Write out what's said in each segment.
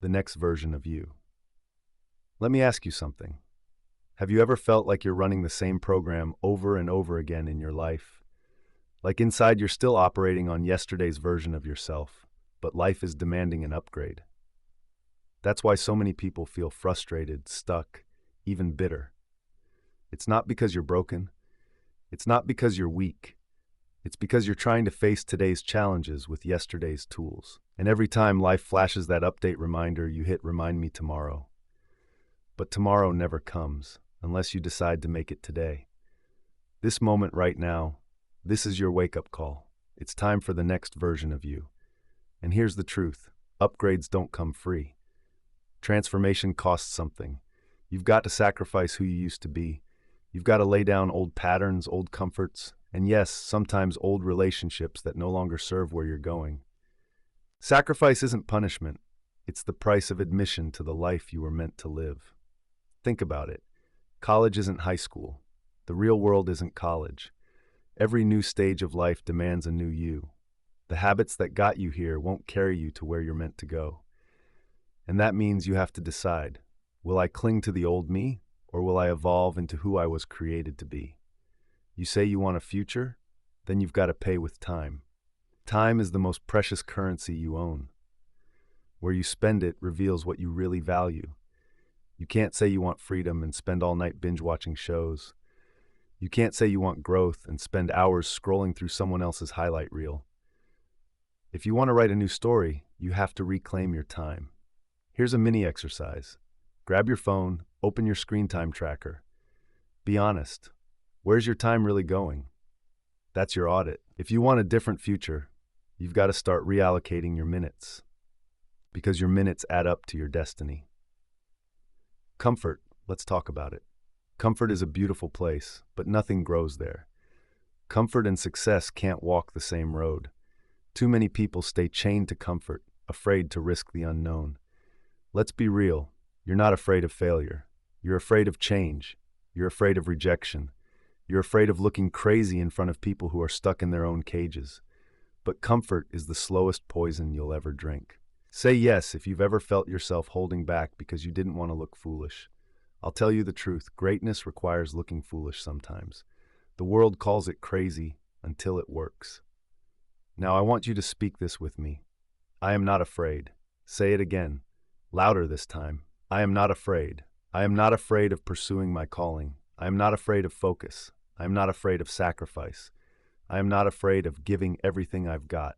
the next version of you. Let me ask you something. Have you ever felt like you're running the same program over and over again in your life? Like inside you're still operating on yesterday's version of yourself, but life is demanding an upgrade. That's why so many people feel frustrated, stuck, even bitter. It's not because you're broken. It's not because you're weak. It's because you're trying to face today's challenges with yesterday's tools. And every time life flashes that update reminder, you hit remind me tomorrow. But tomorrow never comes unless you decide to make it today. This moment right now, this is your wake-up call. It's time for the next version of you. And here's the truth. Upgrades don't come free. Transformation costs something. You've got to sacrifice who you used to be. You've got to lay down old patterns, old comforts, and yes, sometimes old relationships that no longer serve where you're going. Sacrifice isn't punishment. It's the price of admission to the life you were meant to live. Think about it. College isn't high school. The real world isn't college. Every new stage of life demands a new you. The habits that got you here won't carry you to where you're meant to go. And that means you have to decide, will I cling to the old me, or will I evolve into who I was created to be? You say you want a future? Then you've got to pay with time. Time is the most precious currency you own. Where you spend it reveals what you really value. You can't say you want freedom and spend all night binge-watching shows. You can't say you want growth and spend hours scrolling through someone else's highlight reel. If you want to write a new story, you have to reclaim your time. Here's a mini exercise. Grab your phone, open your screen time tracker. Be honest. Where's your time really going? That's your audit. If you want a different future, you've got to start reallocating your minutes, because your minutes add up to your destiny. Comfort, let's talk about it. Comfort is a beautiful place, but nothing grows there. Comfort and success can't walk the same road. Too many people stay chained to comfort, afraid to risk the unknown. Let's be real. You're not afraid of failure. You're afraid of change. You're afraid of rejection. You're afraid of looking crazy in front of people who are stuck in their own cages. But comfort is the slowest poison you'll ever drink. Say yes if you've ever felt yourself holding back because you didn't want to look foolish. I'll tell you the truth, greatness requires looking foolish sometimes. The world calls it crazy until it works. Now I want you to speak this with me. I am not afraid. Say it again, louder this time. I am not afraid. I am not afraid of pursuing my calling. I am not afraid of focus. I am not afraid of sacrifice. I am not afraid of giving everything I've got.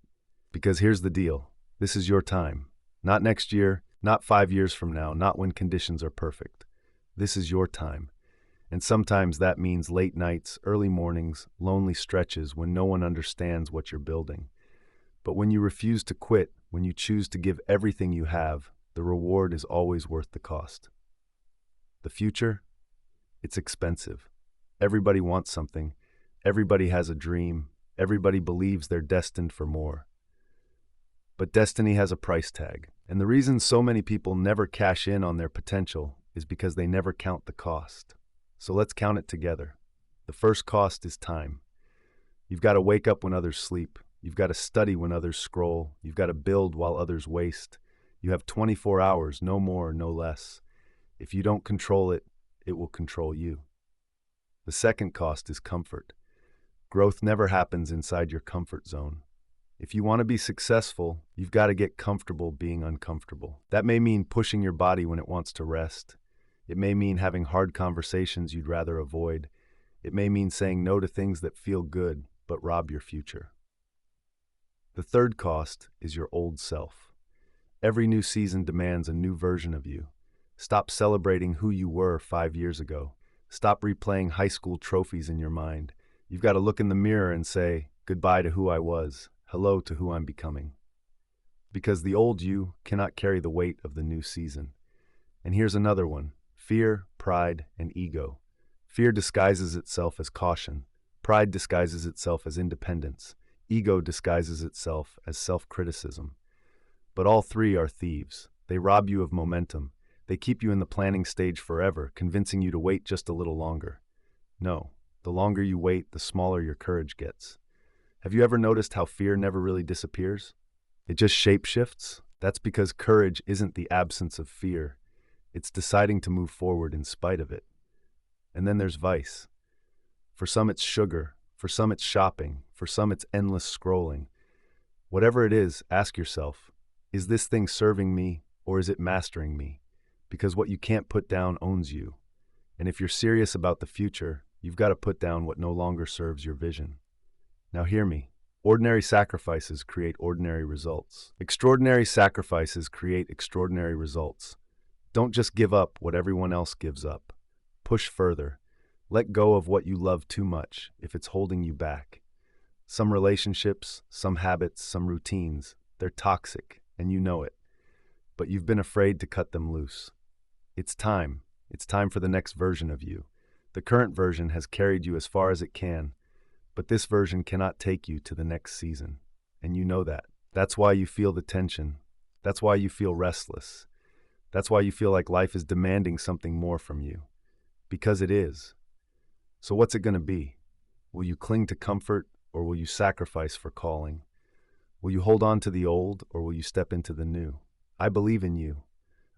Because here's the deal. This is your time. Not next year, not 5 years from now, not when conditions are perfect. This is your time. And sometimes that means late nights, early mornings, lonely stretches when no one understands what you're building. But when you refuse to quit, when you choose to give everything you have, the reward is always worth the cost. The future? It's expensive. Everybody wants something. Everybody has a dream. Everybody believes they're destined for more. But destiny has a price tag. And the reason so many people never cash in on their potential is because they never count the cost. So let's count it together. The first cost is time. You've got to wake up when others sleep. You've got to study when others scroll. You've got to build while others waste. You have 24 hours, no more, no less. If you don't control it, it will control you. The second cost is comfort. Growth never happens inside your comfort zone. If you want to be successful, you've got to get comfortable being uncomfortable. That may mean pushing your body when it wants to rest. It may mean having hard conversations you'd rather avoid. It may mean saying no to things that feel good but rob your future. The third cost is your old self. Every new season demands a new version of you. Stop celebrating who you were 5 years ago. Stop replaying high school trophies in your mind. You've got to look in the mirror and say, goodbye to who I was, hello to who I'm becoming. Because the old you cannot carry the weight of the new season. And here's another one: fear, pride, and ego. Fear disguises itself as caution. Pride disguises itself as independence. Ego disguises itself as self-criticism. But all three are thieves. They rob you of momentum. They keep you in the planning stage forever, convincing you to wait just a little longer. No, the longer you wait, the smaller your courage gets. Have you ever noticed how fear never really disappears? It just shapeshifts, That's because courage isn't the absence of fear. It's deciding to move forward in spite of it. And then there's vice. For some it's sugar, for some it's shopping, for some it's endless scrolling. Whatever it is, ask yourself, is this thing serving me or is it mastering me? Because what you can't put down owns you. And if you're serious about the future, you've got to put down what no longer serves your vision. Now hear me. Ordinary sacrifices create ordinary results. Extraordinary sacrifices create extraordinary results. Don't just give up what everyone else gives up. Push further. Let go of what you love too much if it's holding you back. Some relationships, some habits, some routines, they're toxic, and you know it. But you've been afraid to cut them loose. It's time. It's time for the next version of you. The current version has carried you as far as it can, but this version cannot take you to the next season. And you know that. That's why you feel the tension. That's why you feel restless. That's why you feel like life is demanding something more from you. Because it is. So what's it going to be? Will you cling to comfort, or will you sacrifice for calling? Will you hold on to the old, or will you step into the new? I believe in you.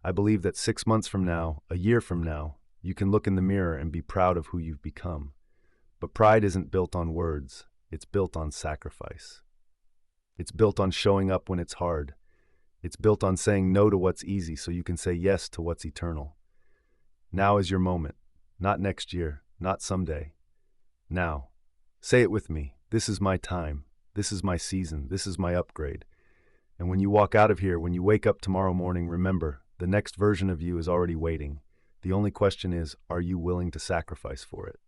I believe that 6 months from now, a year from now, you can look in the mirror and be proud of who you've become. But pride isn't built on words, it's built on sacrifice. It's built on showing up when it's hard. It's built on saying no to what's easy so you can say yes to what's eternal. Now is your moment. Not next year, not someday. Now. Say it with me. This is my time. This is my season. This is my upgrade. And when you walk out of here, when you wake up tomorrow morning, remember, the next version of you is already waiting. The only question is, are you willing to sacrifice for it?